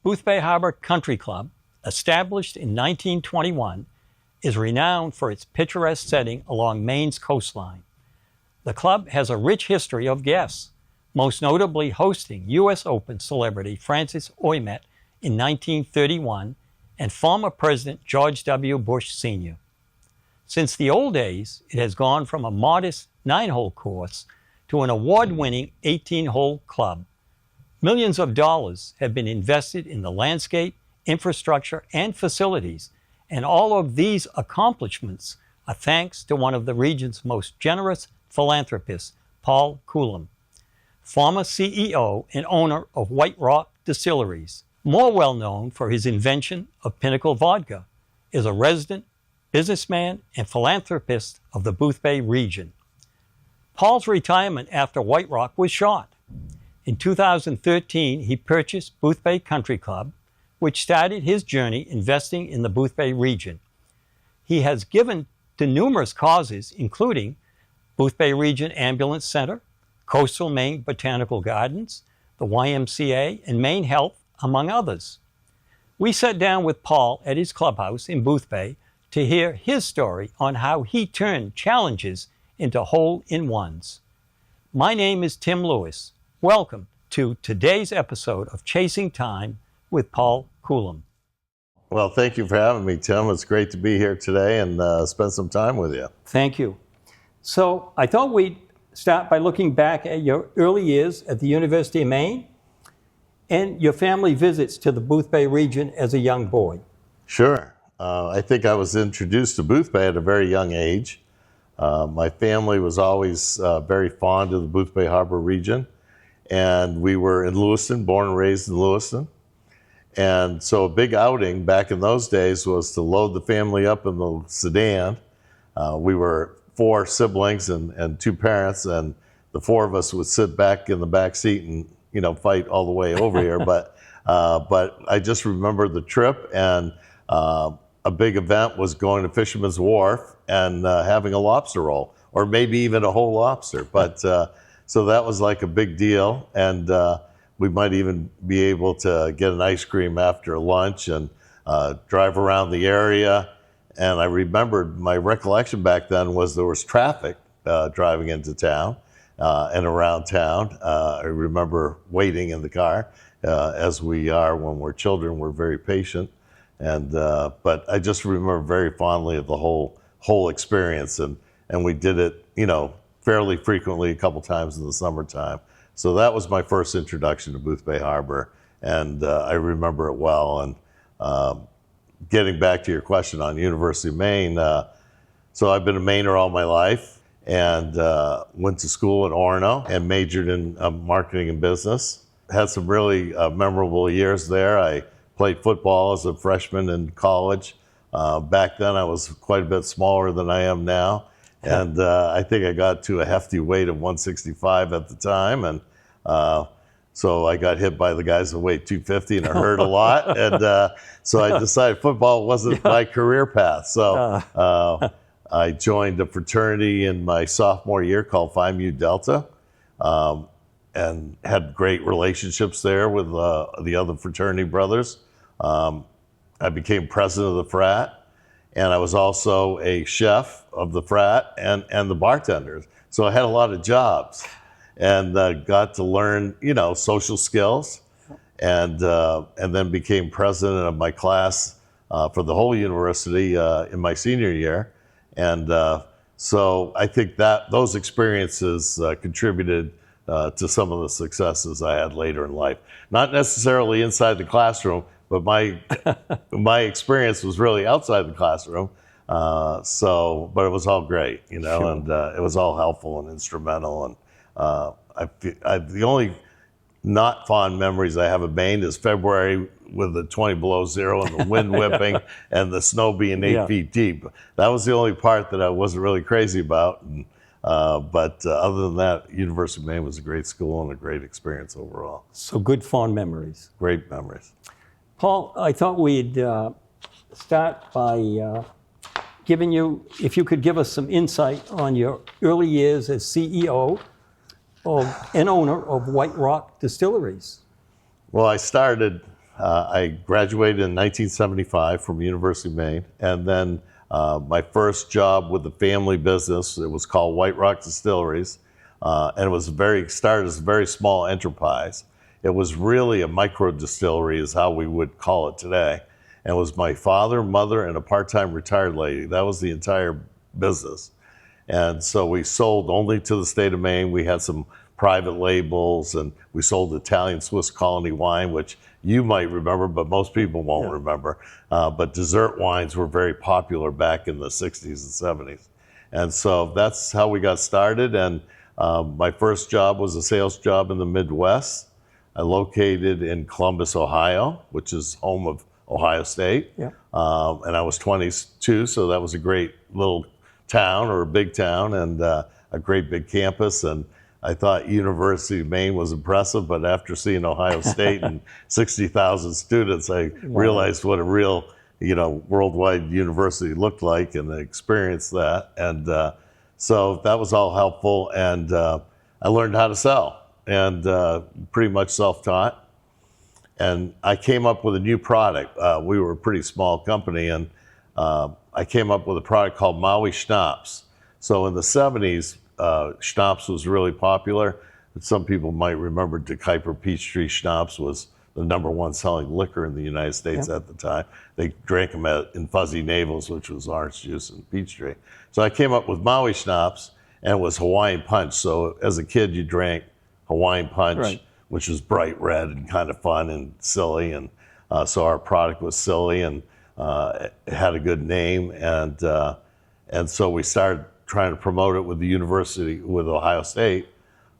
Boothbay Harbor Country Club, established in 1921, is renowned for its picturesque setting along Maine's coastline. The club has a rich history of guests, most notably hosting U.S. Open celebrity Francis Ouimet in 1931 and former President George W. Bush Sr. Since the old days, it has gone from a modest 9-hole course to an award-winning 18-hole club. Millions of dollars have been invested in the landscape, infrastructure, and facilities, and all of these accomplishments are thanks to one of the region's most generous philanthropists, Paul Coulombe, former CEO and owner of White Rock Distilleries. More well known for his invention of Pinnacle Vodka, is a resident businessman and philanthropist of the Boothbay region. Paul's retirement after White Rock was short. In 2013, he purchased Boothbay Country Club, which started his journey investing in the Boothbay region. He has given to numerous causes, including Boothbay Region Ambulance Center, Coastal Maine Botanical Gardens, the YMCA, and Maine Health, among others. We sat down with Paul at his clubhouse in Boothbay to hear his story on how he turned challenges into hole-in-ones. My name is Tim Lewis. Welcome to today's episode of Chasing Time with Paul Coulombe. Well, thank you for having me, Tim. It's great to be here today and spend some time with you. Thank you. So I thought we'd start by looking back at your early years at the University of Maine and your family visits to the Boothbay region as a young boy. Sure. I think I was introduced to Boothbay at a very young age. My family was always very fond of the Boothbay Harbor region, and we were in Lewiston, born and raised in Lewiston. And so a big outing back in those days was to load the family up in the sedan. We were 4 siblings and 2 parents, and the 4 of us would sit back in the back seat and fight all the way over here. But I just remember the trip, and a big event was going to Fisherman's Wharf and having a lobster roll, or maybe even a whole lobster. But so that was like a big deal, and we might even be able to get an ice cream after lunch and drive around the area. And I remembered my recollection back then was there was traffic driving into town and around town. I remember waiting in the car, as we are when we're children. We're very patient, but I just remember very fondly of the whole experience, and we did it, fairly frequently, a couple times in the summertime. So that was my first introduction to Boothbay Harbor, and I remember it well. And getting back to your question on University of Maine, so I've been a Mainer all my life, and went to school in Orono and majored in marketing and business. Had some really memorable years there. I played football as a freshman in college. Back then I was quite a bit smaller than I am now, and I think I got to a hefty weight of 165 at the time, and so I got hit by the guys that weighed 250, and it hurt a lot. And so I decided football wasn't my career path. So I joined a fraternity in my sophomore year called Phi Mu Delta, and had great relationships there with the other fraternity brothers. I became president of the frat, and I was also a chef of the frat and the bartenders. So I had a lot of jobs, and got to learn, social skills, and then became president of my class for the whole university in my senior year. And so I think that those experiences contributed to some of the successes I had later in life. Not necessarily inside the classroom, but my experience was really outside the classroom. But it was all great, Sure. And it was all helpful and instrumental. And the only not fond memories I have of Maine is February with the 20 below zero and the wind whipping and the snow being 8 feet deep. That was the only part that I wasn't really crazy about. But other than that, University of Maine was a great school and a great experience overall. So good fond memories. Great memories. Paul, I thought we'd start by giving you, if you could give us some insight on your early years as CEO and owner of White Rock Distilleries. Well, I started I graduated in 1975 from University of Maine, and then my first job with the family business, it was called White Rock Distilleries, and it was started as a very small enterprise. It was really a micro distillery is how we would call it today. And it was my father, mother, and a part-time retired lady. That was the entire business. And so we sold only to the state of Maine. We had some private labels, and we sold Italian Swiss Colony wine, which you might remember, but most people won't remember. But dessert wines were very popular back in the 60s and 70s. And so that's how we got started. And my first job was a sales job in the Midwest. I located in Columbus, Ohio, which is home of Ohio State. Yeah. And I was 22, so that was a great little town, or a big town, and a great big campus. And I thought University of Maine was impressive, but after seeing Ohio State and 60,000 students, I realized what a real, worldwide university looked like, and I experienced that. And so that was all helpful, and I learned how to sell, and pretty much self-taught. And I came up with a new product. We were a pretty small company, and I came up with a product called Maui Schnapps. So in the 70s, Schnapps was really popular. Some people might remember De Kuyper Peachtree Schnapps was the #1 selling liquor in the United States at the time. They drank them in fuzzy navels, which was orange juice and peach tree. So I came up with Maui Schnapps, and it was Hawaiian Punch. So as a kid, you drank Hawaiian Punch, which was bright red and kind of fun and silly. And so our product was silly, and it had a good name. And so we started trying to promote it with the university, with Ohio State.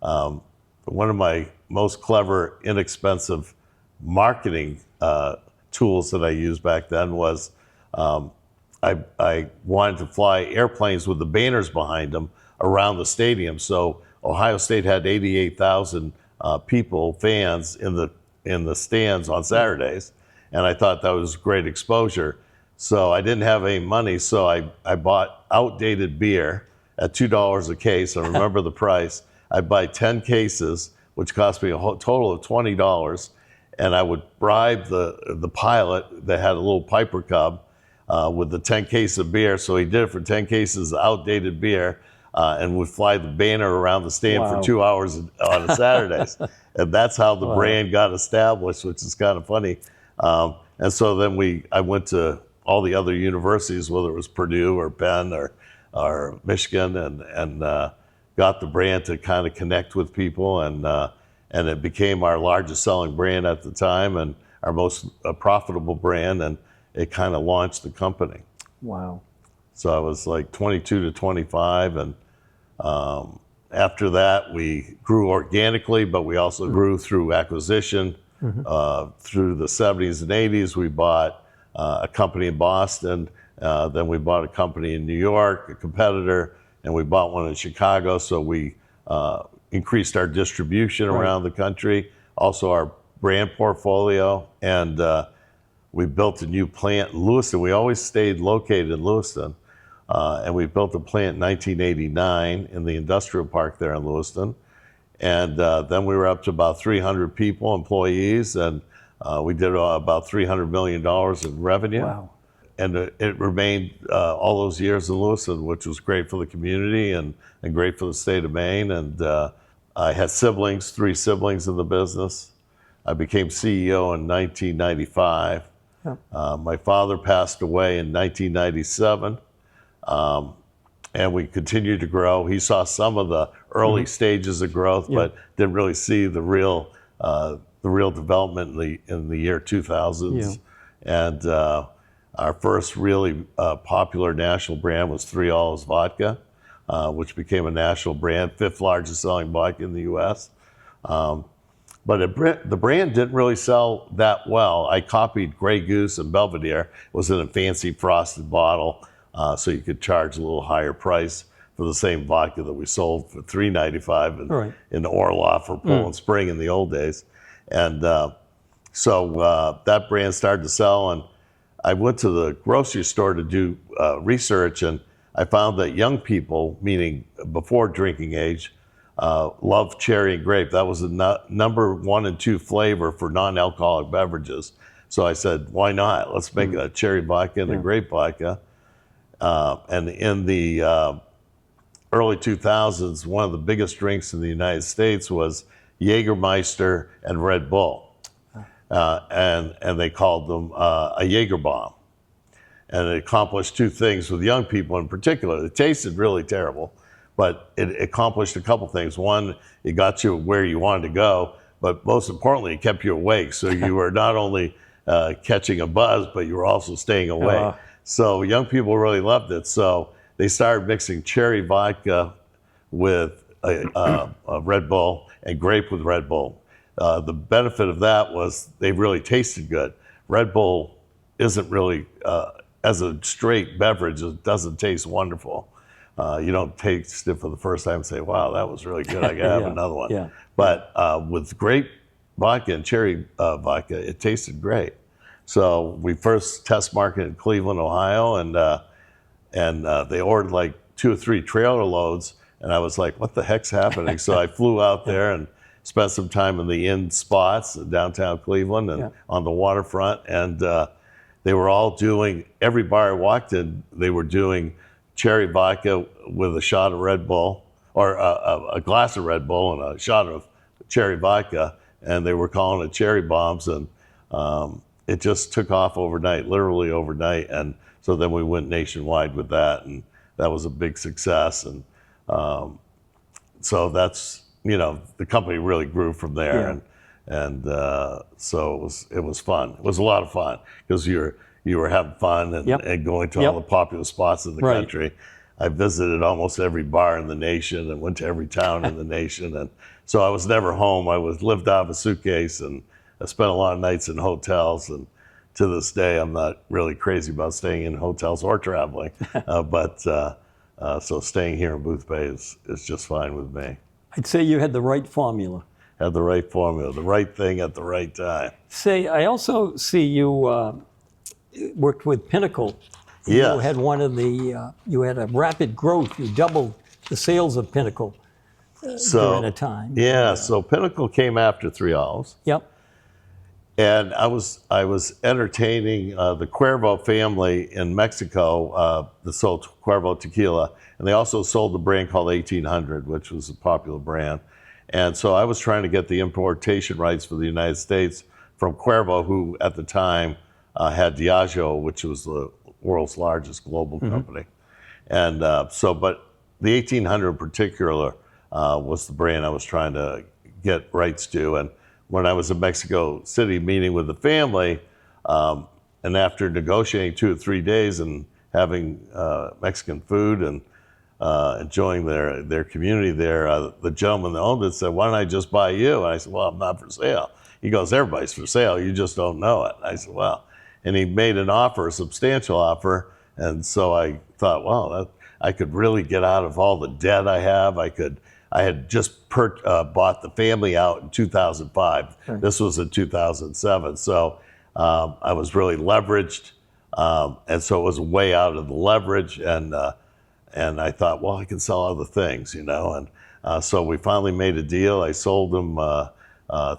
One of my most clever, inexpensive marketing tools that I used back then was I wanted to fly airplanes with the banners behind them around the stadium. So Ohio State had 88,000 people, fans in the stands on Saturdays, and I thought that was great exposure. So I didn't have any money, so I bought outdated beer at $2 a case. I remember the price. I'd buy 10 cases, which cost me a total of $20, and I would bribe the pilot that had a little Piper Cub with the 10 cases of beer. So he did it for 10 cases of outdated beer, and would fly the banner around the stand for 2 hours on Saturdays. And that's how the brand got established, which is kind of funny. And so then I went to all the other universities, whether it was Purdue or Penn or Michigan, and got the brand to kind of connect with people, and it became our largest selling brand at the time, and our most profitable brand, and it kind of launched the company. Wow. So I was like 22 to 25, and after that we grew organically, but we also grew through acquisition. Through the 70s and 80s, we bought a company in Boston, then we bought a company in New York, a competitor, and we bought one in Chicago. So we increased our distribution around the country, also our brand portfolio, and we built a new plant in Lewiston. We always stayed located in Lewiston, and we built a plant in 1989 in the industrial park there in Lewiston. And then we were up to about 300 people, employees, and we did about $300 million in revenue. Wow. And it remained all those years in Lewiston, which was great for the community and great for the state of Maine. And I had 3 siblings in the business. I became CEO in 1995. My father passed away in 1997. And we continued to grow. He saw some of the early stages of growth, but didn't really see the real development in the year 2000s. And our first really popular national brand was 3 Olives Vodka, which became a national brand, 5th largest selling vodka in the U.S. But the brand didn't really sell that well. I copied Grey Goose and Belvedere. It was in a fancy frosted bottle, so you could charge a little higher price for the same vodka that we sold for $3.95 in Orloff or Poland Spring in the old days. And so that brand started to sell, and I went to the grocery store to do research, and I found that young people, meaning before drinking age, love cherry and grape. That was the number 1 and 2 flavor for non-alcoholic beverages. So I said, why not? Let's make a cherry vodka and a grape vodka. And in the early 2000s, one of the biggest drinks in the United States was Jägermeister and Red Bull. And they called them a Jaeger bomb. And it accomplished two things with young people in particular. It tasted really terrible, but it accomplished a couple things. One, it got you where you wanted to go, but most importantly, it kept you awake. So you were not only catching a buzz, but you were also staying awake. So young people really loved it. So they started mixing cherry vodka with a Red Bull and grape with Red Bull. The benefit of that was they really tasted good. Red Bull isn't really, as a straight beverage, it doesn't taste wonderful. You don't taste it for the first time and say, wow, that was really good. I gotta have another one. Yeah. But with grape vodka and cherry vodka, it tasted great. So we first test marketed in Cleveland, Ohio, and they ordered like 2 or 3 trailer loads. And I was like, what the heck's happening? So I flew out there and spent some time in the inn spots in downtown Cleveland and on the waterfront. And they were all doing, every bar I walked in, they were doing cherry vodka with a shot of Red Bull, or a glass of Red Bull and a shot of cherry vodka. And they were calling it cherry bombs. And it just took off overnight, literally overnight. And so then we went nationwide with that. And that was a big success. And so that's, you know, the company really grew from there. And so it was fun. It was a lot of fun because you were having fun and going to all the popular spots in the country. I visited almost every bar in the nation and went to every town in the nation. And so I was never home. I lived out of a suitcase, and I spent a lot of nights in hotels. And to this day, I'm not really crazy about staying in hotels or traveling. So staying here in Boothbay is just fine with me. I'd say you had the right formula. Had the right formula, the right thing at the right time. Say, I also see you worked with Pinnacle. Yes. You had you had a rapid growth. You doubled the sales of Pinnacle during a time. Yeah, so Pinnacle came after 3 Olives. Yep. And I was entertaining the Cuervo family in Mexico that sold Cuervo tequila. And they also sold a brand called 1800, which was a popular brand. And so I was trying to get the importation rights for the United States from Cuervo, who at the time had Diageo, which was the world's largest global company. And but the 1800 in particular was the brand I was trying to get rights to. And when I was in Mexico City meeting with the family, and after negotiating 2 or 3 days and having Mexican food and enjoying their community there, the gentleman that owned it said, why don't I just buy you? And I said, well, I'm not for sale. He goes, everybody's for sale, you just don't know it. I said, well, and he made an offer, a substantial offer. And so I thought, wow, I could really get out of all the debt I have. I had just bought the family out in 2005. Sure. This was in 2007. So I was really leveraged. And so it was way out of the leverage. And I thought, well, I can sell other things, you know. And so we finally made a deal. I sold them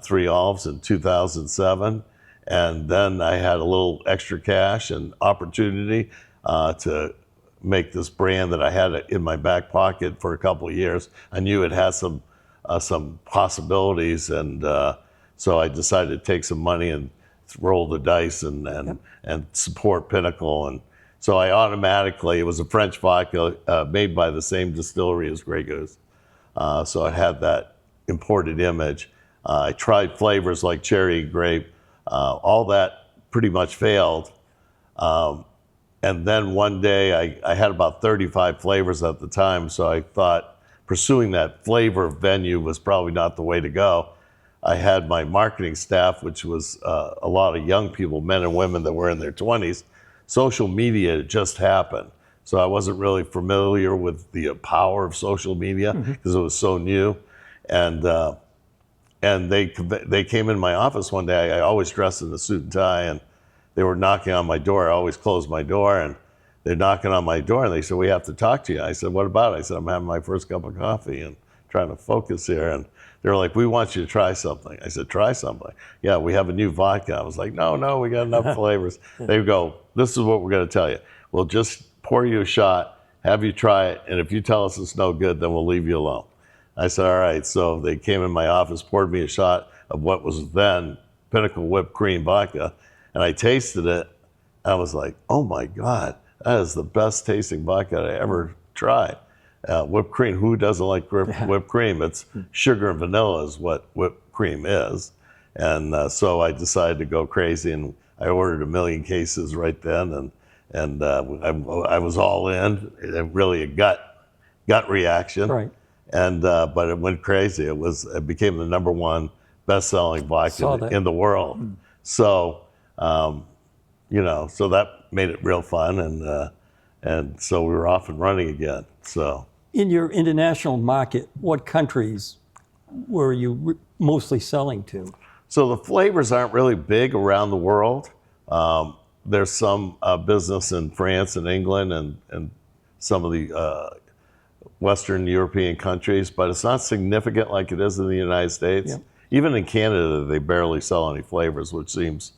3 Olives in 2007. And then I had a little extra cash and opportunity to make this brand that I had in my back pocket for a couple of years. I knew it had some possibilities, and so I decided to take some money and roll the dice and support Pinnacle. And so I automatically, it was a French vodka made by the same distillery as Grey Goose. So it had that imported image. I tried flavors like cherry and grape. All that pretty much failed. And then one day I had about 35 flavors at the time, so I thought pursuing that flavor venue was probably not the way to go. I had my marketing staff, which was a lot of young people, men and women that were in their 20s. Social media had just happened, so I wasn't really familiar with the power of social media because it was so new. And they came in my office one day. I always dressed in a suit and tie, and they were knocking on my door. I always closed my door, and they're knocking on my door, and they said, we have to talk to you. I said, what about it? I said, I'm having my first cup of coffee and trying to focus here. And They're like, we want you to try something. I said, try something? Yeah, we have a new vodka. I was like, no, we got enough flavors. They go, this is what we're going to tell you. We'll just pour you a shot, have you try it, and if you tell us it's no good, then we'll leave you alone. I said, all right. So they came in my office, poured me a shot of what was then Pinnacle whipped cream vodka, and I tasted it. I was like, oh my God, that is the best tasting vodka I ever tried. Whipped cream, who doesn't like whipped cream? It's sugar and vanilla is what whipped cream is. And so I decided to go crazy, and I ordered 1 million cases right then, and I was all in. Really a gut reaction. Right. And but it went crazy. It became the #1 best-selling vodka in the world. So so that made it real fun, and so we were off and running again. So in your international market, what countries were you mostly selling to? So the flavors aren't really big around the world. There's some business in France and England and some of the Western European countries, but it's not significant like it is in the United States. Yep. Even in Canada, they barely sell any flavors, which seems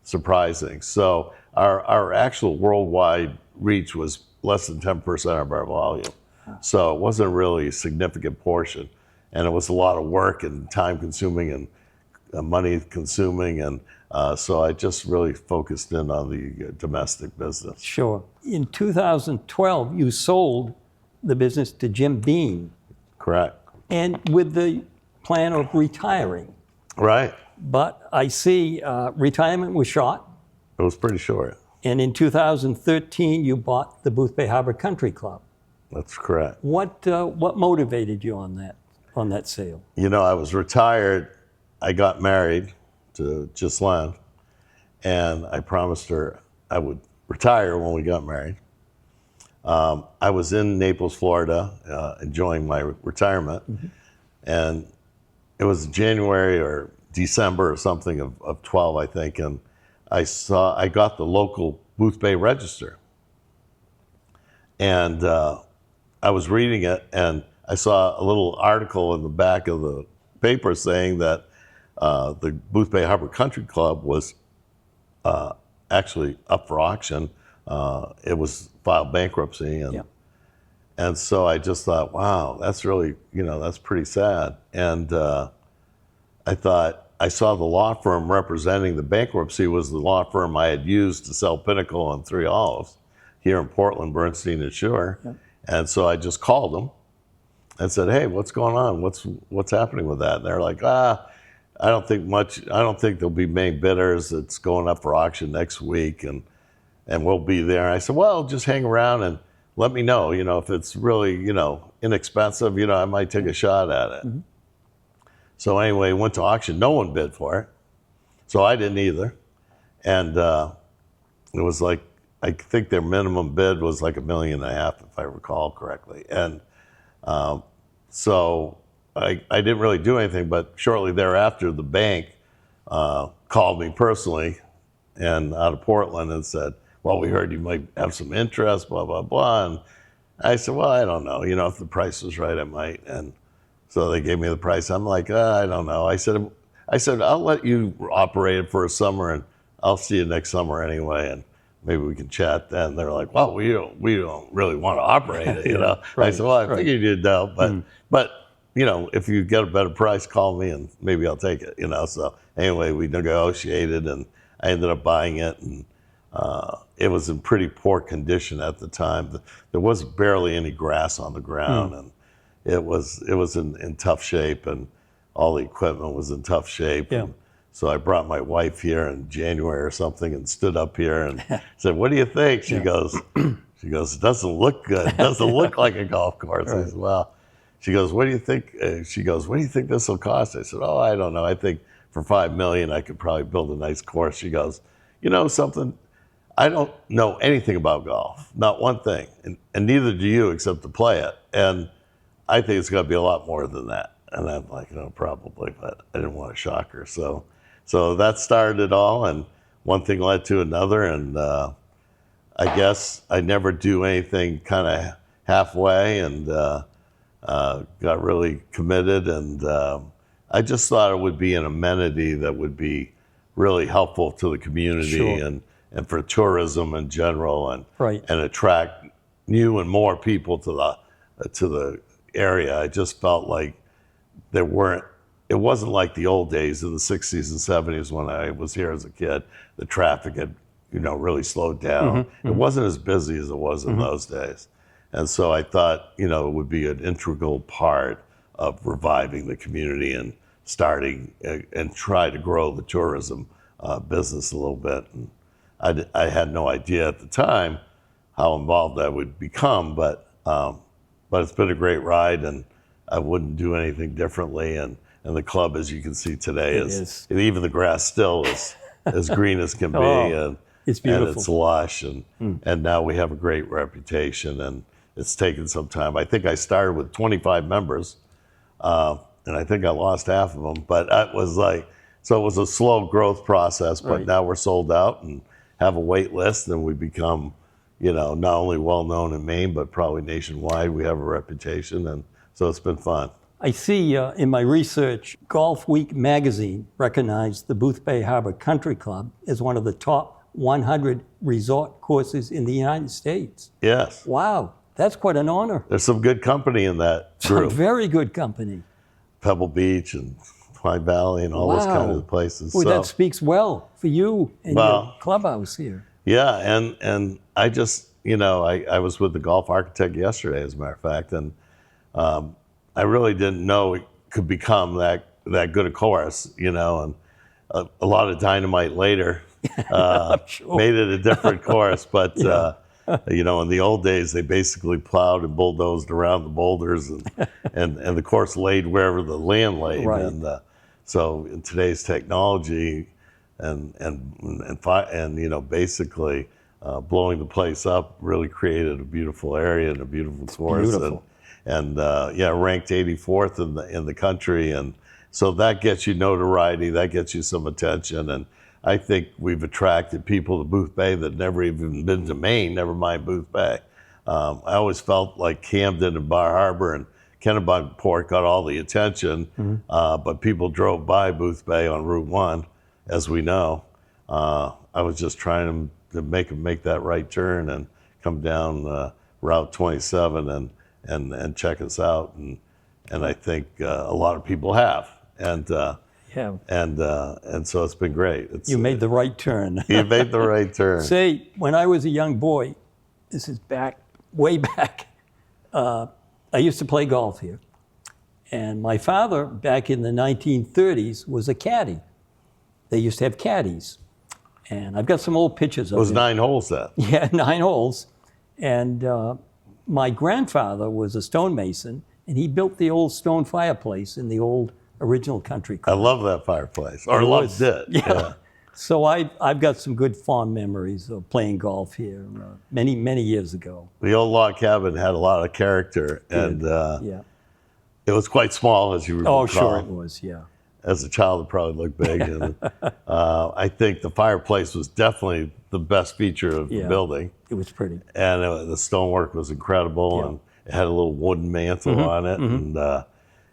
surprising. So our actual worldwide reach was less than 10% of our volume. So it wasn't really a significant portion. And it was a lot of work and time consuming and money consuming. And so I just really focused in on the domestic business. Sure. In 2012, you sold the business to Jim Beam. Correct. And with the plan of retiring. Right. But I see retirement was short. It was pretty short. And in 2013, you bought the Boothbay Harbor Country Club. That's correct. What motivated you on that sale? You know, I was retired. I got married to Ghislaine, and I promised her I would retire when we got married. I was in Naples, Florida, enjoying my retirement, and it was January or December or something of 12, I think, and I got the local Boothbay Register, and I was reading it, and I saw a little article in the back of the paper saying that the Boothbay Harbor Country Club was actually up for auction. It was filed bankruptcy, and so I just thought, wow, that's really, that's pretty sad. And I thought, I saw the law firm representing the bankruptcy was the law firm I had used to sell Pinnacle on 3 Olives here in Portland, Bernstein and Schuer. Yep. And so I just called them and said, hey, what's going on? What's happening with that? And they're like, I don't think there'll be many bidders. It's going up for auction next week, and we'll be there. I said, well, just hang around and let me know, if it's really, inexpensive, I might take a shot at it. Mm-hmm. So anyway, went to auction. No one bid for it. So I didn't either. And it was like, I think their minimum bid was like $1.5 million, if I recall correctly. And so I didn't really do anything, but shortly thereafter, the bank called me personally and out of Portland and said, well, we heard you might have some interest, blah, blah, blah. And I said, well, I don't know. If the price was right, I might. And so they gave me the price. I'm like, I don't know. I said, I'll let you operate it for a summer, and I'll see you next summer anyway, and maybe we can chat then. They're like, well, we don't really want to operate it, Right, I said, well, I figured you'd know, but if you get a better price, call me and maybe I'll take it, So anyway, we negotiated, and I ended up buying it, and it was in pretty poor condition at the time. There was barely any grass on the ground, and it was in tough shape, and all the equipment was in tough shape. Yeah. And so I brought my wife here in January or something and stood up here and said, what do you think? She goes, it doesn't look good. It doesn't look like a golf course. Right. I said, well, she goes, what do you think? She goes, what do you think this will cost? I said, oh, I don't know. I think for $5 million, I could probably build a nice course. She goes, something? I don't know anything about golf, not one thing. And neither do you, except to play it. And I think it's going to be a lot more than that. And I'm like, probably, but I didn't want to shock her. So that started it all, and one thing led to another, and I guess I never do anything kind of halfway, and got really committed, and I just thought it would be an amenity that would be really helpful to the community Sure. and for tourism in general, and Right. and attract new and more people to the area. I just felt like it wasn't like the old days in the 60s and 70s when I was here as a kid. The traffic had, really slowed down. It wasn't as busy as it was in those days. And so I thought, it would be an integral part of reviving the community and starting and try to grow the tourism business a little bit. And I had no idea at the time how involved I would become, but it's been a great ride, and I wouldn't do anything differently. And the club, as you can see today, is even the grass still is as green as can be, and it's beautiful, and it's lush, and now we have a great reputation, and it's taken some time. I think I started with 25 members, and I think I lost half of them, but it was so it was a slow growth process, but Right. now we're sold out and have a wait list, and we become, not only well-known in Maine, but probably nationwide. We have a reputation, and so it's been fun. I see in my research, Golf Week magazine recognized the Boothbay Harbor Country Club as one of the top 100 resort courses in the United States. Yes. Wow, that's quite an honor. There's some good company in that Some group. very good company. Pebble Beach and Pine Valley and all those kind of places. Well, that speaks well for you and your clubhouse here. Yeah, and I just, I was with the golf architect yesterday, as a matter of fact, and I really didn't know it could become that good a course, and a lot of dynamite later Sure. made it a different course. But, in the old days, they basically plowed and bulldozed around the boulders, and the course laid wherever the land laid. Right. And so in today's technology and basically blowing the place up really created a beautiful area and a beautiful course. Beautiful. And ranked 84th in the country, and so that gets you notoriety, that gets you some attention, and I think we've attracted people to Boothbay that never even been to Maine, never mind Boothbay. I always felt like Camden and Bar Harbor and Kennebunkport got all the attention, but people drove by Boothbay on Route 1, as we know. I was just trying to make them make that right turn and come down Route 27 and check us out, and I think a lot of people have, and so it's been great. You made the right turn. You made the right turn. Say, when I was a young boy, this is way back, I used to play golf here, and my father, back in the 1930s, was a caddy. They used to have caddies, and I've got some old pictures of it. It was 9 holes then. Yeah, 9 holes, and my grandfather was a stonemason, and he built the old stone fireplace in the old original country club. I love that fireplace, or loved it. Yeah. So I've got some good fond memories of playing golf here many, many years ago. The old log cabin had a lot of character, and it was quite small, as you recall. Oh, sure it was, yeah. As a child, it probably looked big. And, I think the fireplace was definitely the best feature of the building. It was pretty. And the stonework was incredible, and it had a little wooden mantle on it,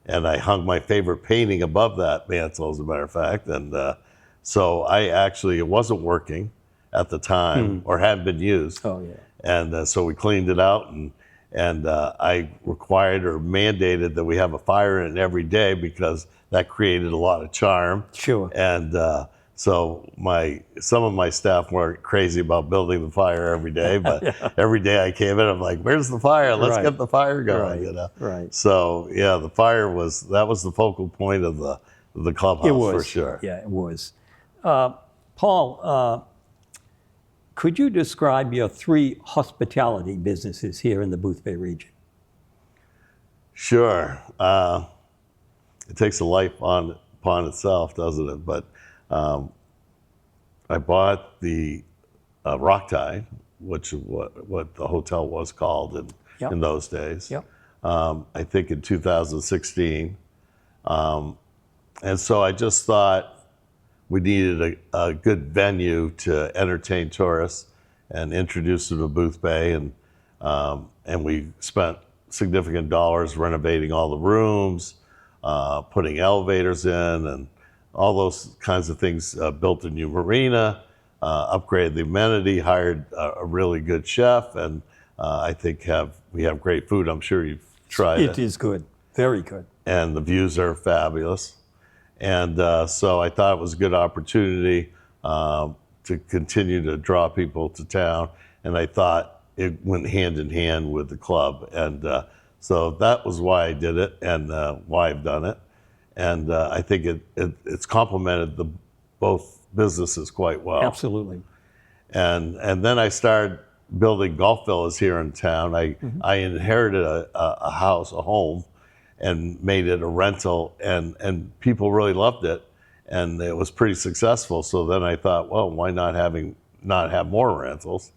and I hung my favorite painting above that mantle, as a matter of fact. And so it wasn't working at the time, or hadn't been used. Oh, yeah. And so we cleaned it out, and I required or mandated that we have a fire in it every day, because that created a lot of charm. Sure. And so some of my staff weren't crazy about building the fire every day, but every day I came in, I'm like, "Where's the fire? Let's get the fire going." Right. So the fire was the focal point of the clubhouse. It was, for sure. Yeah, it was. Paul, could you describe your 3 hospitality businesses here in the Boothbay region? Sure. It takes a life upon itself, doesn't it? But I bought the Rock Tide, which is what the hotel was called in those days. Yep. I think in 2016. And so I just thought we needed a good venue to entertain tourists and introduce them to Boothbay, and we spent significant dollars renovating all the rooms, putting elevators in and all those kinds of things, built a new marina, upgraded the amenity, hired a really good chef, and I think we have great food. I'm sure you've tried it. It is good, very good. And the views are fabulous. And so I thought it was a good opportunity to continue to draw people to town. And I thought it went hand in hand with the club. And so that was why I did it and why I've done it. And I think it's complemented both businesses quite well. Absolutely. And then I started building golf villas here in town. I inherited a house, a home, and made it a rental, and people really loved it, and it was pretty successful. So then I thought, well, why not have more rentals?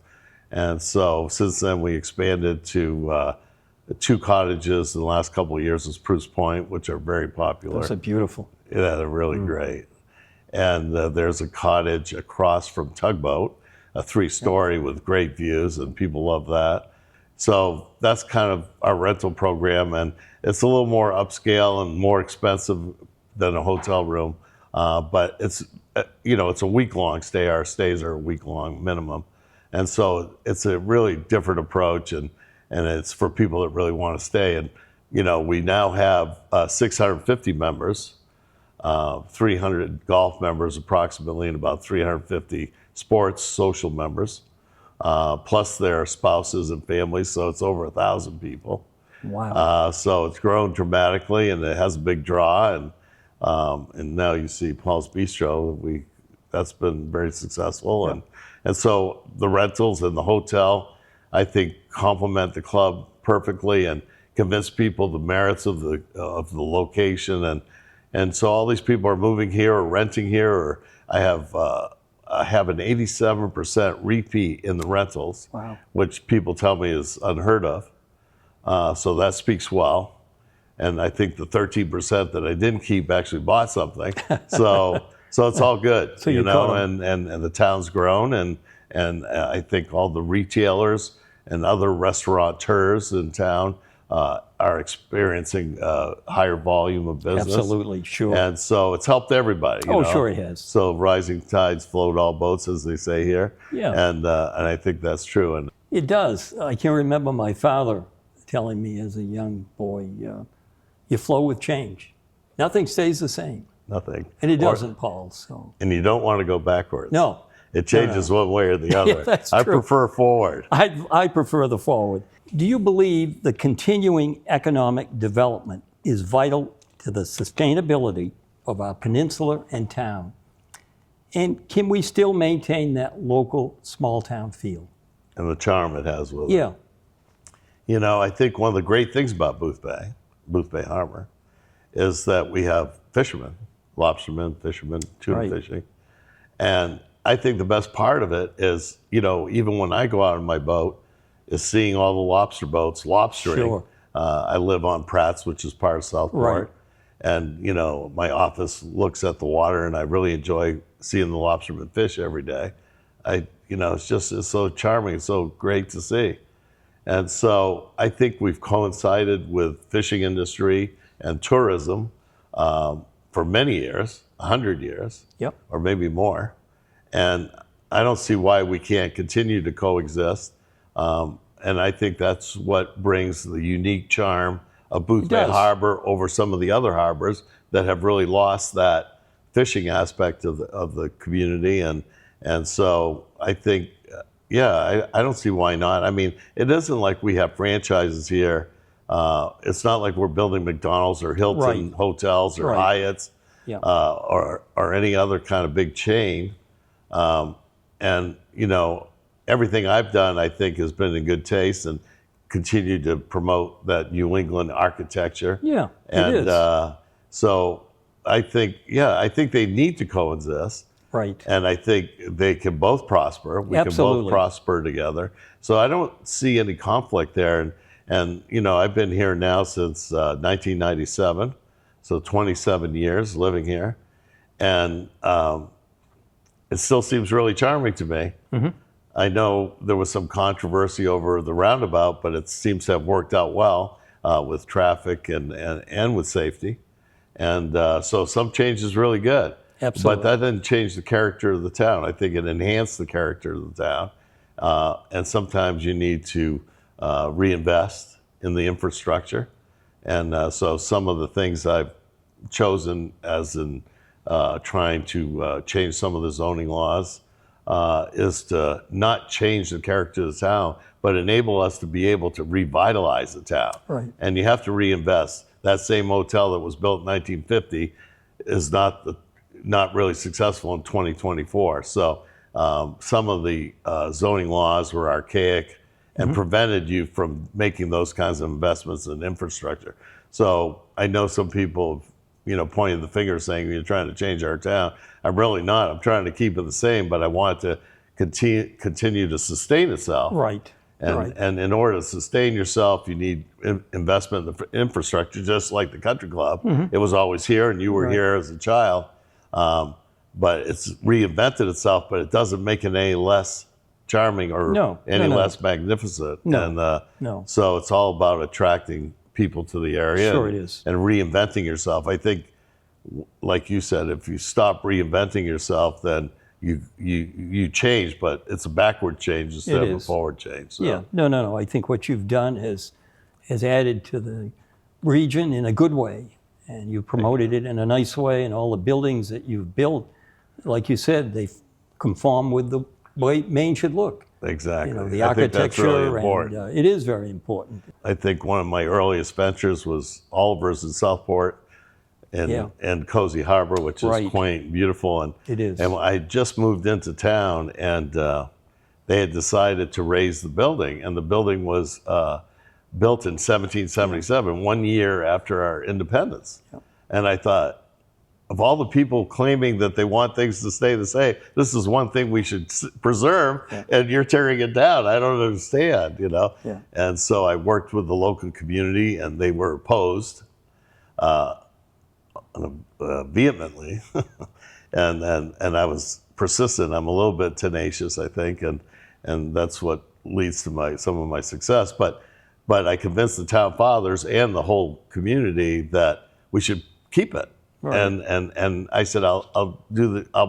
And so since then we expanded to 2 cottages in the last couple of years as Spruce Point, which are very popular. Those are beautiful. Yeah, they're really great. And there's a cottage across from Tugboat, a 3-story with great views, and people love that. So that's kind of our rental program, and it's a little more upscale and more expensive than a hotel room, but it's a week-long stay. Our stays are a week-long minimum, and so it's a really different approach, and it's for people that really want to stay. And we now have 650 members, 300 golf members approximately, and about 350 sports social members, plus their spouses and families, so it's over 1,000 people. Wow. So it's grown dramatically, and it has a big draw, and now you see Paul's Bistro. That's been very successful, Yeah. and so the rentals and the hotel, I think, complement the club perfectly and convince people the merits of the location, and so all these people are moving here or renting here. Or I have an 87% repeat in the rentals, Wow. which people tell me is unheard of. So that speaks well. And I think the 13% that I didn't keep actually bought something. So it's all good, So you caught 'em. and the town's grown, and I think all the retailers and other restaurateurs in town are experiencing higher volume of business. Absolutely, sure. And so it's helped everybody. Sure it has. So rising tides float all boats, as they say here. Yeah. And I think that's true. And It does. I can remember my father telling me as a young boy, you flow with change. Nothing stays the same. nothing. And it doesn't, Paul. So And you don't want to go backwards. no. It changes one way or the other. that's I true. prefer forward. I prefer the forward. Do you believe the continuing economic development is vital to the sustainability of our peninsula and town? And can we still maintain that local small town feel? And the charm it has with it. Yeah. I think one of the great things about Boothbay Harbor, is that we have fishermen, lobstermen, fishermen, tuna Right. fishing. And I think the best part of it is, even when I go out on my boat, is seeing all the lobster boats lobstering. Sure. I live on Pratt's, which is part of Southport. Right. And, my office looks at the water, and I really enjoy seeing the lobstermen fish every day. It's so charming, it's so great to see. And so I think we've coincided with fishing industry and tourism for many years, 100 years, Yep. or maybe more. And I don't see why we can't continue to coexist. And I think that's what brings the unique charm of Boothbay does. Harbor over some of the other harbors that have really lost that fishing aspect of the community. And so I think, I don't see why not. I mean, it isn't like we have franchises here. It's not like we're building McDonald's or Hilton Right. hotels or Right. Hyatts Yeah. or any other kind of big chain. And everything I've done, I think, has been in good taste and continue to promote that New England architecture. Yeah, And it is. so I think they need to coexist. Right. And I think they can both prosper. We can Absolutely. both prosper together. So I don't see any conflict there. And I've been here now since 1997, so 27 years living here. And it still seems really charming to me. Mm-hmm. I know there was some controversy over the roundabout, but it seems to have worked out well with traffic and with safety. And so some change is really good. Absolutely. But that didn't change the character of the town. I think it enhanced the character of the town. And sometimes you need to reinvest in the infrastructure. And so some of the things I've chosen as in trying to change some of the zoning laws is to not change the character of the town, but enable us to be able to revitalize the town. Right. And you have to reinvest. That same motel that was built in 1950 is not really successful in 2024. So some of the zoning laws were archaic and prevented you from making those kinds of investments in infrastructure. So I know some people have, pointed the finger saying you're trying to change our town. I'm really not. I'm trying to keep it the same, but I want it to continue to sustain itself. Right. And in order to sustain yourself, you need investment in the infrastructure, just like the country club. It was always here, and you were here as a child. But it's reinvented itself, but it doesn't make it any less charming or any less magnificent. And so it's all about attracting people to the area. Sure it is. And reinventing yourself. I think, like you said, if you stop reinventing yourself, then you change, but it's a backward change instead of a forward change. So. Yeah, no. I think what you've done has added to the region in a good way, and you promoted it in a nice way, and all the buildings that you've built, like you said, they conform with the way Maine should look. Exactly. The I architecture, think that's really important. and it is very important. I think one of my earliest ventures was Oliver's in Southport. And Cozy Harbor, which is quaint, beautiful, and it is. And I just moved into town, and they had decided to raise the building, and the building was built in 1777, 1 year after our independence. Yeah. And I thought, of all the people claiming that they want things to stay the same, this is one thing we should preserve, and you're tearing it down. I don't understand, Yeah. And so I worked with the local community, and they were opposed. Vehemently, and I was persistent. I'm a little bit tenacious, I think, and that's what leads to some of my success. But I convinced the town fathers and the whole community that we should keep it. Right. And I said I'll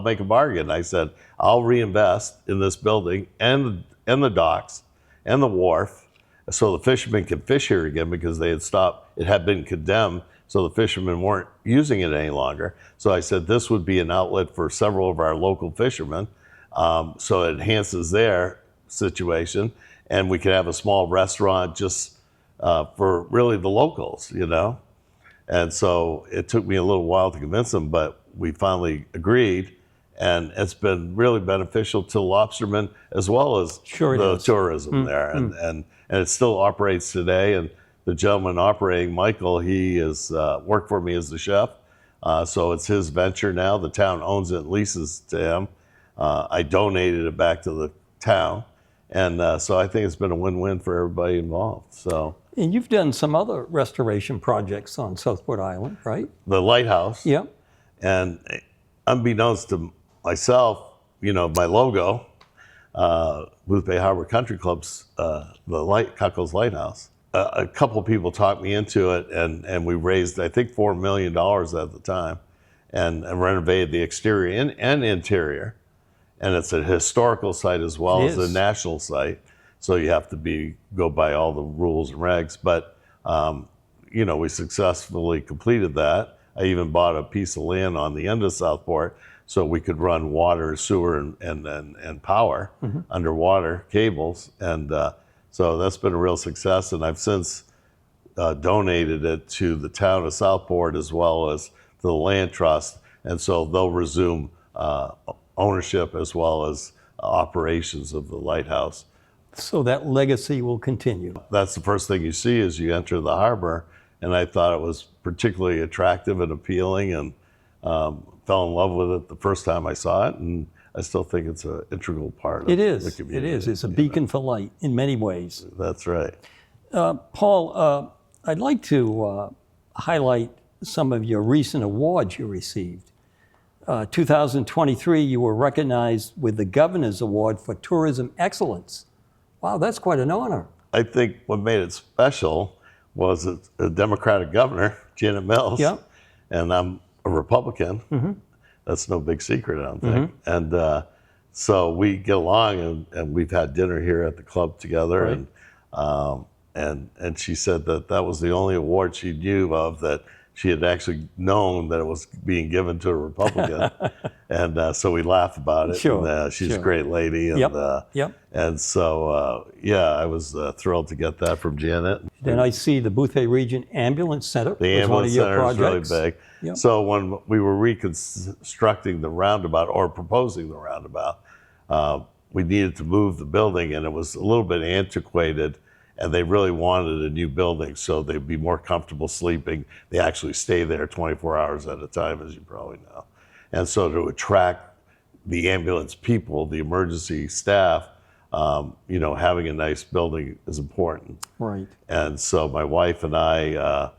make a bargain. I said I'll reinvest in this building and the docks and the wharf, so the fishermen can fish here again, because they had stopped. It had been condemned. So the fishermen weren't using it any longer. So I said this would be an outlet for several of our local fishermen. So it enhances their situation. And we could have a small restaurant just for really the locals, And so it took me a little while to convince them, but we finally agreed. And it's been really beneficial to lobstermen as well as the tourism there. And it still operates today. And the gentleman operating, Michael, he has worked for me as the chef. So it's his venture now. The town owns it and leases to him. I donated it back to the town. And so I think it's been a win-win for everybody involved. So. And you've done some other restoration projects on Southport Island, right? The lighthouse. Yeah. And unbeknownst to myself, my logo, Boothbay Harbor Country Club's Cuckles Lighthouse. A couple of people talked me into it, and we raised, I think, $4 million at the time, and renovated the exterior and interior. And it's a historical site as well as a national site, so you have to go by all the rules and regs. But we successfully completed that. I even bought a piece of land on the end of Southport, so we could run water, sewer, and power underwater cables. And so that's been a real success, and I've since donated it to the town of Southport as well as to the land trust, and so they'll resume ownership as well as operations of the lighthouse. So that legacy will continue. That's the first thing you see as you enter the harbor, and I thought it was particularly attractive and appealing, and fell in love with it the first time I saw it, and I still think it's an integral part of the community. It is. It's a beacon for light in many ways. That's right. Paul, I'd like to highlight some of your recent awards you received. 2023, you were recognized with the Governor's Award for Tourism Excellence. Wow, that's quite an honor. I think what made it special was a Democratic governor, Janet Mills. Yeah. and I'm a Republican. That's no big secret, I don't think. And so we get along, and we've had dinner here at the club together. Right. And she said that that was the only award she knew of that she had actually known that it was being given to a Republican. And so we laugh about it. Sure, And, she's sure. a great lady. And, Yep. and so, yeah, I was thrilled to get that from Janet. Then I see the Boothbay Region Ambulance Center The was one of ambulance your center is really projects. big. Yep. So when we were reconstructing the roundabout or proposing the roundabout, we needed to move the building, and it was a little bit antiquated, and they really wanted a new building so they'd be more comfortable sleeping. They actually stay there 24 hours at a time, as you probably know. And so to attract the ambulance people, the emergency staff, having a nice building is important. Right. And so my wife and I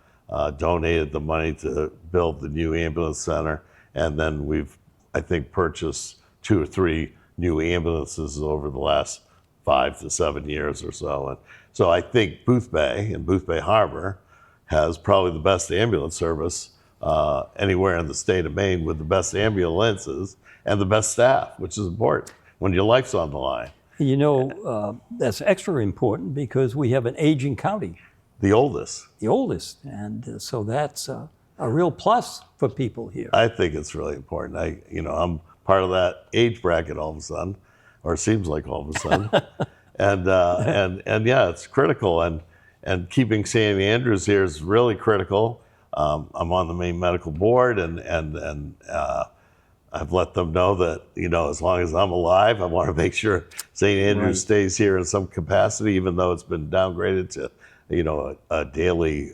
donated the money to build the new ambulance center. And then we've, I think, purchased 2 or 3 new ambulances over the last 5 to 7 years or so. And so I think Boothbay and Boothbay Harbor has probably the best ambulance service anywhere in the state of Maine, with the best ambulances and the best staff, which is important when your life's on the line. That's extra important because we have an aging county, The oldest. the oldest, and so that's a real plus for people here. I think it's really important. I'm part of that age bracket all of a sudden, or it seems like all of a sudden. and yeah, it's critical. And keeping St. Andrews here is really critical. I'm on the Maine Medical Board, and I've let them know that, as long as I'm alive, I want to make sure St. Andrews stays here in some capacity, even though it's been downgraded to, a daily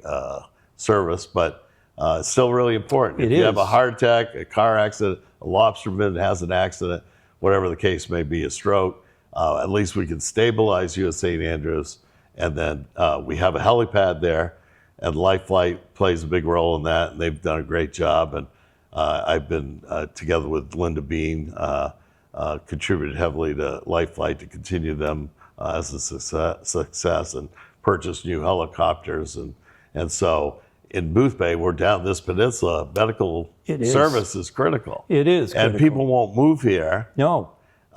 service. But it's still really important. If you have a heart attack, a car accident, a lobsterman has an accident, whatever the case may be, a stroke, at least we can stabilize you at St. Andrews. And then we have a helipad there, and Life Flight plays a big role in that, and they've done a great job. And I've been, together with Linda Bean, contributed heavily to Life Flight to continue them as a success and purchase new helicopters. And so in Boothbay, we're down this peninsula. Medical service is critical. It is critical. And people won't move here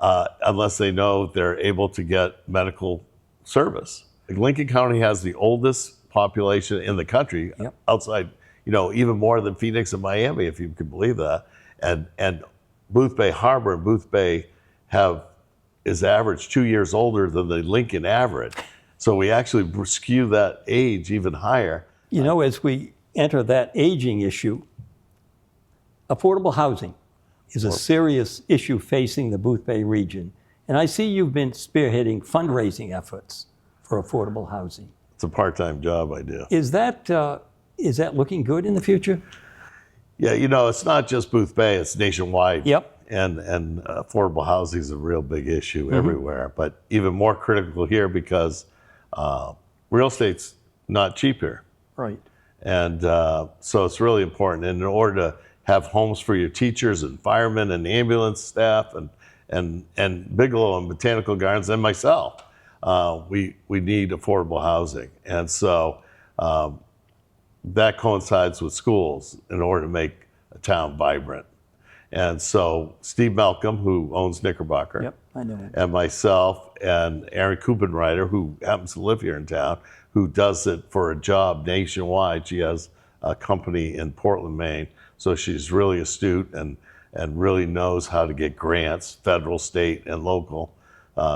unless they know they're able to get medical service. Lincoln County has the oldest population in the country, outside, even more than Phoenix and Miami, if you can believe that. And Boothbay Harbor and Boothbay is average 2 years older than the Lincoln average. So we actually skew that age even higher. As we enter that aging issue, affordable housing is a serious issue facing the Boothbay region. And I see you've been spearheading fundraising efforts for affordable housing. It's a part-time job I do. Is that looking good in the future? Yeah, it's not just Boothbay, it's nationwide. Yep. And affordable housing is a real big issue everywhere, but even more critical here because real estate's not cheap here. Right. And so it's really important. And in order to have homes for your teachers and firemen and ambulance staff and Bigelow and Botanical Gardens and myself, we need affordable housing. And so that coincides with schools in order to make a town vibrant. And so Steve Malcolm, who owns Knickerbocker, I know him, and myself and Erin Kupenreiter, who happens to live here in town, who does it for a job nationwide. She has a company in Portland, Maine. So she's really astute and really knows how to get grants, federal, state, and local.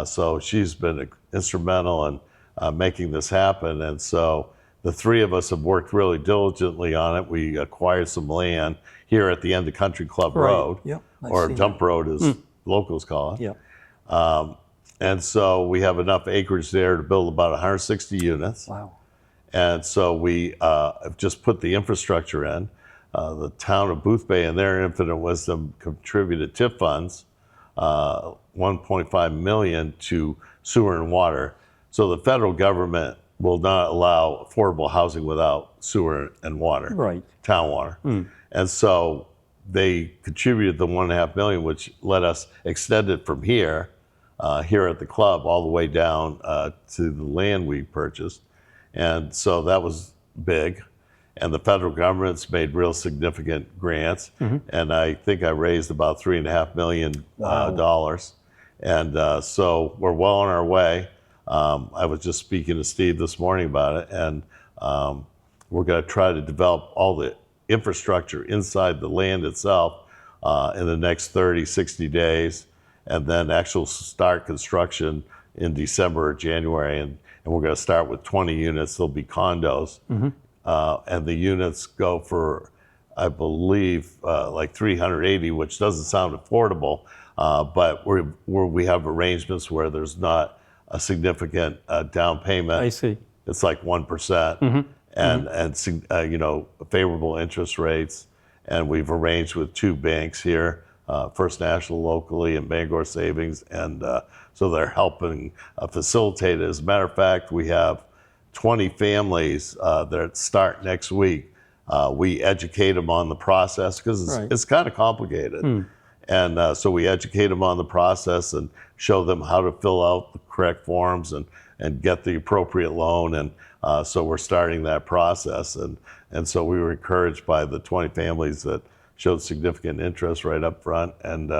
So she's been instrumental in making this happen. And so the three of us have worked really diligently on it. We acquired some land here at the end of Country Club Road, or Dump Road as locals call it. And so we have enough acreage there to build about 160 units. Wow. And so we have just put the infrastructure in. The town of Boothbay, in their infinite wisdom, contributed TIF funds, $1.5 million to sewer and water. So the federal government will not allow affordable housing without sewer and water, town water. And so they contributed the $1.5 million, which let us extend it from here at the club all the way down to the land we purchased. And so that was big. and the federal government's made real significant grants. And I think I raised about $3.5 million dollars. And so we're well on our way. I was just speaking to Steve this morning about it, and we're going to try to develop all the infrastructure inside the land itself in the next 30, 60 days, and then actual start construction in December or January. And we're going to start with 20 units. They'll be condos. And the units go for, I believe, like 380, which doesn't sound affordable, but we have arrangements where there's not a significant down payment. I see. It's like 1%, and favorable interest rates. And we've arranged with 2 banks here, First National locally and Bangor Savings, and so they're helping facilitate it. As a matter of fact, we have 20 families that start next week. We educate them on the process because it's kind of complicated. And so we educate them on the process and show them how to fill out the correct forms and get the appropriate loan. And so we're starting that process. And so we were encouraged by the 20 families that showed significant interest right up front. And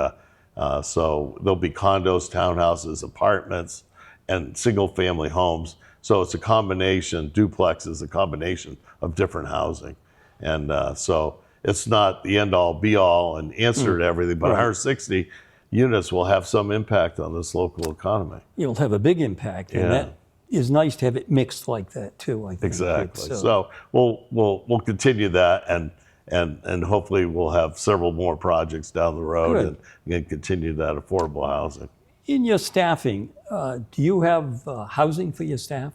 so there'll be condos, townhouses, apartments, and single family homes. So it's a combination, duplexes, a combination of different housing. And so it's not the end all be all and answer to everything, but 160 units will have some impact on this local economy. You'll have a big impact, and that is nice to have it mixed like that too, I think. Exactly. So we'll continue that, and hopefully we'll have several more projects down the road and continue that affordable housing. In your staffing, do you have housing for your staff?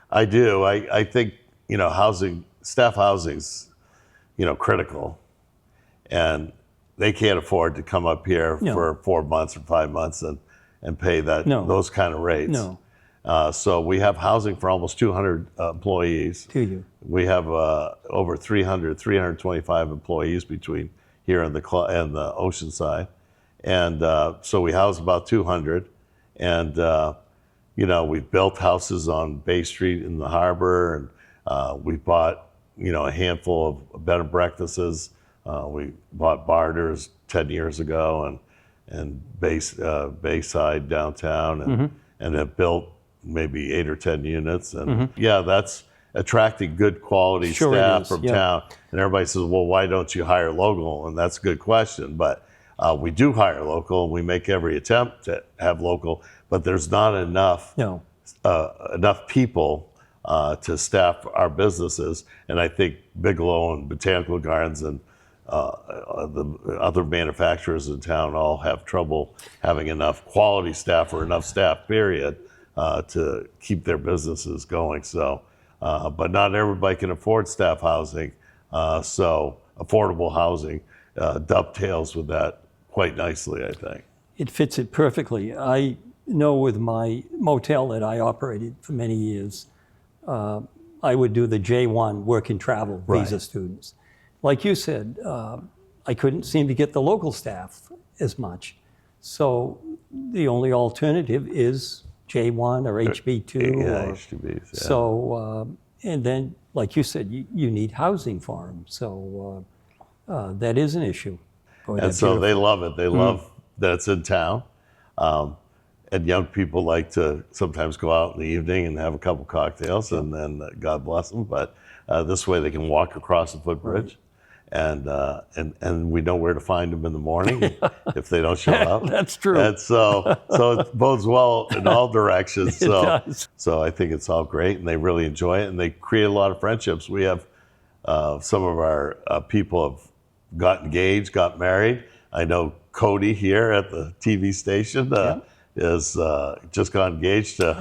I do. I think, staff housing's, critical. And they can't afford to come up here for 4 months or 5 months and pay those kind of rates. So we have housing for almost 200 employees. Do you? We have over 325 employees between here and the Oceanside. And so we house about 200. And, we've built houses on Bay Street in the harbor, and we've bought, a handful of bed and breakfasts. We bought Barter's 10 years ago and Bayside downtown and have built maybe 8 or 10 units. And that's attracting good quality staff from town. And everybody says, well, why don't you hire local? And that's a good question. But we do hire local, and we make every attempt to have local, but there's not enough people to staff our businesses. And I think Bigelow and Botanical Gardens and the other manufacturers in town all have trouble having enough quality staff or enough staff, period, to keep their businesses going. So, but not everybody can afford staff housing. So affordable housing dovetails with that quite nicely, I think. It fits it perfectly. I know with my motel that I operated for many years, I would do the J1 work and travel visa students. Like you said, I couldn't seem to get the local staff as much. So the only alternative is J1 or HB2. HBs. So, and then, like you said, you need housing for them. So that is an issue. Boy, and so they love it. They love that it's in town. And young people like to sometimes go out in the evening and have a couple cocktails, and then God bless them. But this way they can walk across the footbridge, and we know where to find them in the morning if they don't show up. That's true. And so it bodes well in all directions. It does. So I think it's all great, and they really enjoy it, and they create a lot of friendships. We have some of our people have got engaged, got married. I know Cody here at the TV station is just got engaged to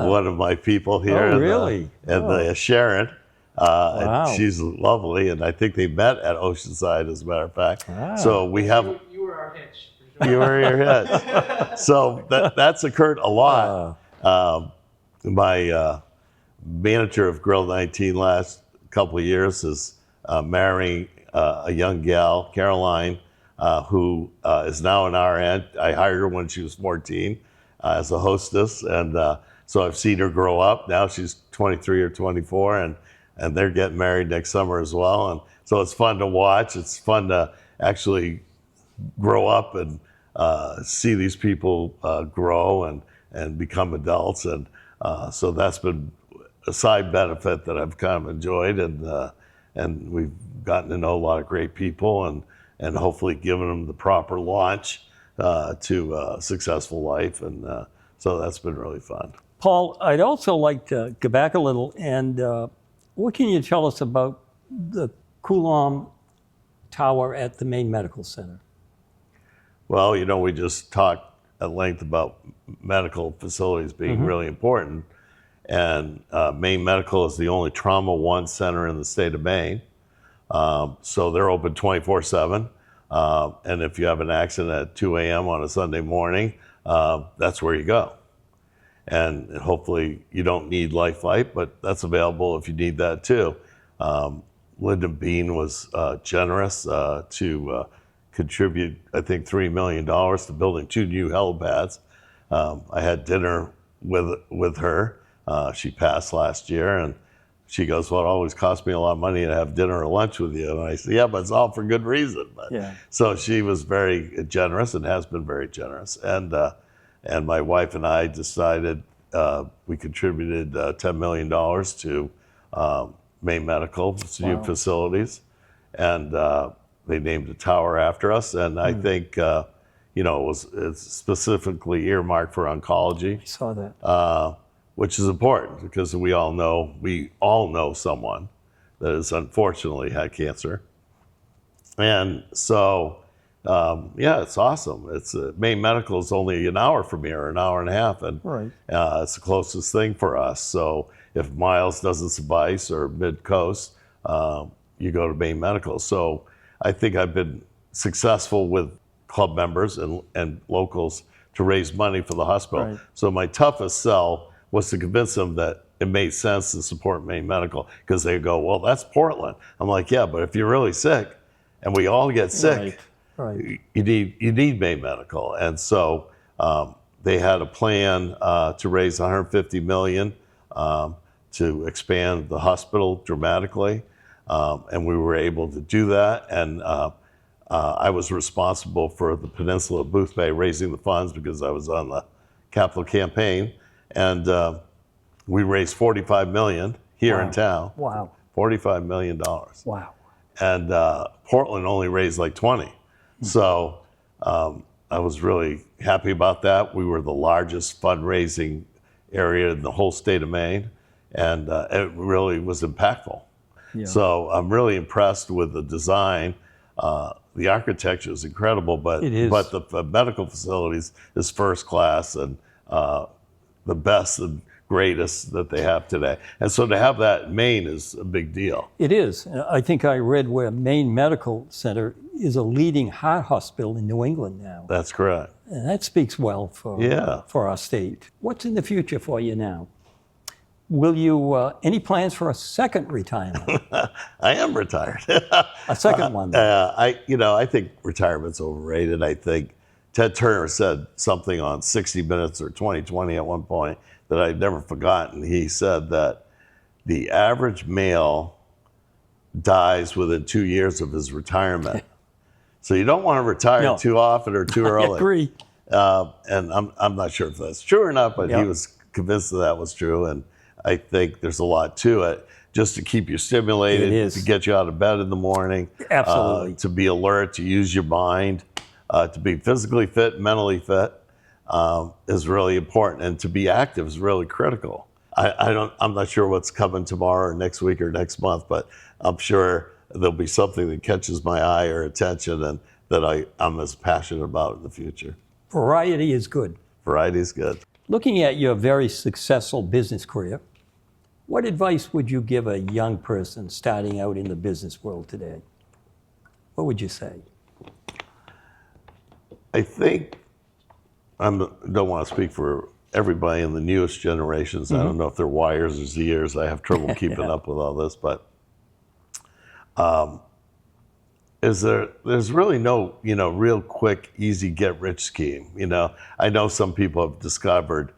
one of my people here. Oh, really? And Sharon. And she's lovely, and I think they met at Oceanside, as a matter of fact. So we have. You were our hitch. You were your hitch. So that's occurred a lot. My manager of Grill 19 last couple of years is marrying a young gal, Caroline, who is now an RN. I hired her when she was 14 as a hostess, and so I've seen her grow up. Now she's 23 or 24, and they're getting married next summer as well. And so it's fun to watch. It's fun to actually grow up and see these people grow and become adults. And so that's been a side benefit that I've kind of enjoyed. And we've gotten to know a lot of great people and hopefully given them the proper launch to a successful life. And so that's been really fun. Paul, I'd also like to go back a little, and what can you tell us about the Coulombe Tower at the Maine Medical Center? Well, we just talked at length about medical facilities being really important. And Maine Medical is the only Trauma One center in the state of Maine. So they're open 24/7. And if you have an accident at 2 a.m. on a Sunday morning, that's where you go. And hopefully you don't need life flight, but that's available if you need that too. Lyndon Bean was generous to contribute, I think, $3 million to building 2 new helipads. I had dinner with her. She passed last year, and she goes, well, it always costs me a lot of money to have dinner or lunch with you. And I said, yeah, but it's all for good reason. But, yeah. So she was very generous and has been very generous. And my wife and I decided we contributed $10 million to Maine Medical new facilities. And they named a tower after us. And I think, it's specifically earmarked for oncology. I saw that. Which is important because we all know someone that has unfortunately had cancer. And so, it's awesome. It's Maine Medical is only an hour from here, an hour and a half, and right. It's the closest thing for us. So if miles doesn't suffice or mid-coast, you go to Maine Medical. So I think I've been successful with club members and locals to raise money for the hospital. Right. So my toughest sell was to convince them that it made sense to support Maine Medical, because they go, well, that's Portland. I'm like, yeah, but if you're really sick, and we all get sick, right. you need Maine Medical. And so they had a plan to raise $150 million to expand the hospital dramatically, and we were able to do that. And I was responsible for the peninsula of Boothbay raising the funds because I was on the capital campaign. And we raised $45 million here in town. Wow. $45 million. Wow. And Portland only raised like 20. So I was really happy about that. We were the largest fundraising area in the whole state of Maine, and it really was impactful. Yeah. So I'm really impressed with the design. The architecture is incredible, but the medical facilities is first class and the best and greatest that they have today. And so to have that in Maine is a big deal. It is. I think I read where Maine Medical Center is a leading heart hospital in New England now. That's correct. And that speaks well for our state. What's in the future for you now? Will you, any plans for a second retirement? I am retired. A second one. I think retirement's overrated. I think Ted Turner said something on 60 Minutes or 2020 at one point that I've never forgotten. He said that the average male dies within 2 years of his retirement. So you don't want to retire too often or too early. I agree. And I'm not sure if that's true or not, but he was convinced that was true. And I think there's a lot to it, just to keep you stimulated, to get you out of bed in the morning. Absolutely. To be alert, to use your mind. To be physically fit, mentally fit is really important, and to be active is really critical. I'm not sure what's coming tomorrow or next week or next month, but I'm sure there'll be something that catches my eye or attention and that I'm as passionate about in the future. Variety is good. Variety is good. Looking at your very successful business career, what advice would you give a young person starting out in the business world today? What would you say? I think I don't want to speak for everybody in the newest generations. I don't know if they're Yers or Zers. I have trouble keeping up with all this, but there's really no real quick, easy get rich scheme. I know some people have discovered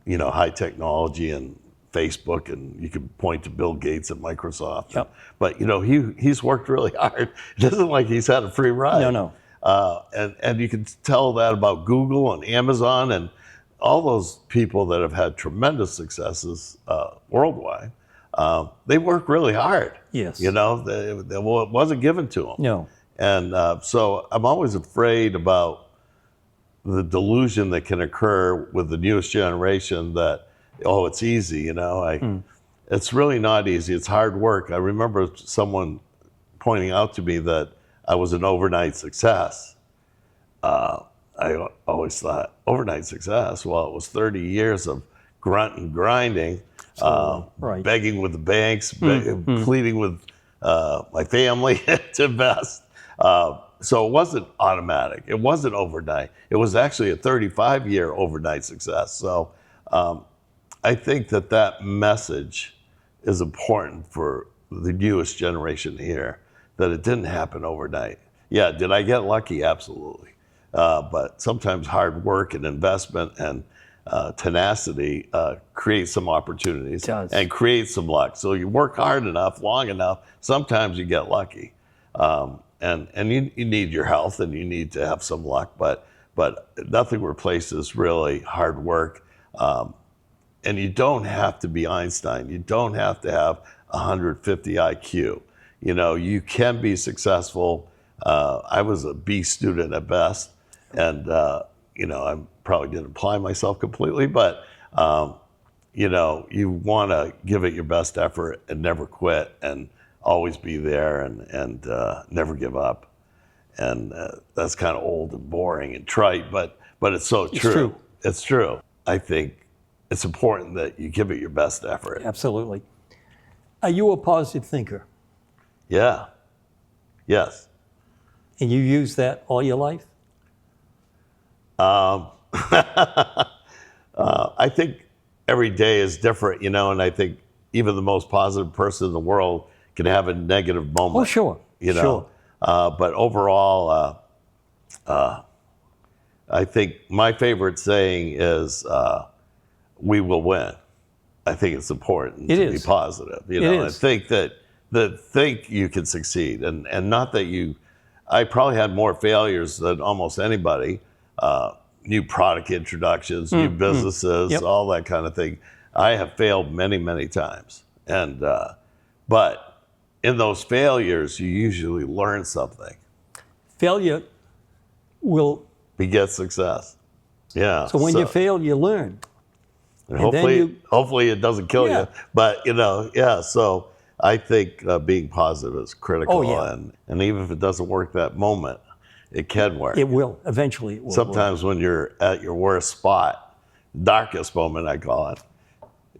high technology and Facebook, and you can point to Bill Gates and Microsoft. Yep. But he's worked really hard. It isn't like he's had a free ride. No. And you can tell that about Google and Amazon and all those people that have had tremendous successes worldwide. They work really hard. Yes. It wasn't given to them. No. And so I'm always afraid about the delusion that can occur with the newest generation that, oh, it's easy, It's really not easy. It's hard work. I remember someone pointing out to me that I was an overnight success. I always thought, overnight success? Well, it was 30 years of grunt and grinding, right. begging with the banks, pleading with my family to invest. So it wasn't automatic. It wasn't overnight. It was actually a 35-year overnight success. So I think that message is important for the newest generation here, that it didn't happen overnight. Yeah, did I get lucky? Absolutely. But sometimes hard work and investment and tenacity create some opportunities and create some luck. So you work hard enough, long enough, sometimes you get lucky. And you need your health and you need to have some luck, but nothing replaces really hard work. And you don't have to be Einstein. You don't have to have 150 IQ. You can be successful. I was a B student at best, and I probably didn't apply myself completely, but you want to give it your best effort and never quit and always be there and never give up. And that's kind of old and boring and trite, but it's so true. It's true. It's true. I think it's important that you give it your best effort. Absolutely. Are you a positive thinker? Yeah. Yes. And you use that all your life? I think every day is different, and I think even the most positive person in the world can have a negative moment. Oh, sure. Sure. But overall, I think my favorite saying is, we will win. I think it's important to be positive. I think think you can succeed, and not that I probably had more failures than almost anybody. New product introductions, new businesses, all that kind of thing. I have failed many, many times, and but in those failures, you usually learn something. Failure will beget success. Yeah. So when you fail, you learn. And hopefully it doesn't kill you. But so I think being positive is critical. And even if it doesn't work that moment, it can work. It will. Eventually it will. Sometimes when you're at your worst spot, darkest moment, I call it,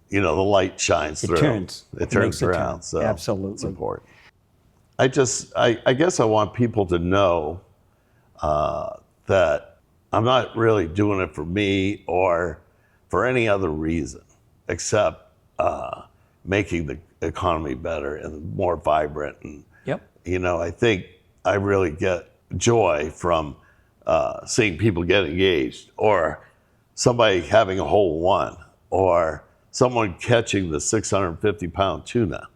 the light shines through. It turns around. So absolutely. It's important. I guess I want people to know that I'm not really doing it for me or for any other reason except making the economy better and more vibrant. And, I think I really get joy from seeing people get engaged, or somebody having a hole in one, or someone catching the 650-pound tuna.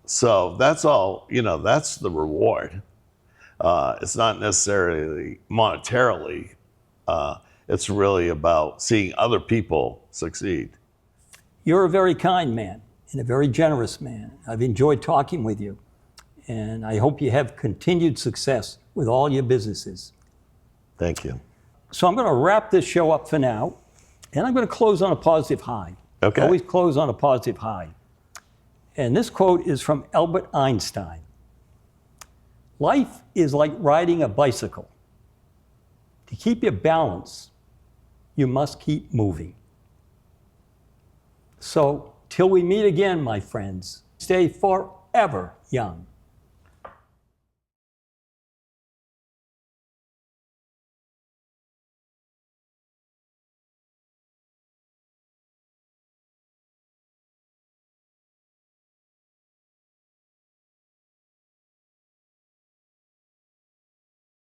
So that's all, that's the reward. It's not necessarily monetarily. It's really about seeing other people succeed. You're a very kind man and a very generous man. I've enjoyed talking with you, and I hope you have continued success with all your businesses. Thank you. So I'm going to wrap this show up for now, and I'm going to close on a positive high. Okay. Always close on a positive high. And this quote is from Albert Einstein. Life is like riding a bicycle. To keep your balance, you must keep moving. So, till we meet again, my friends, stay forever young.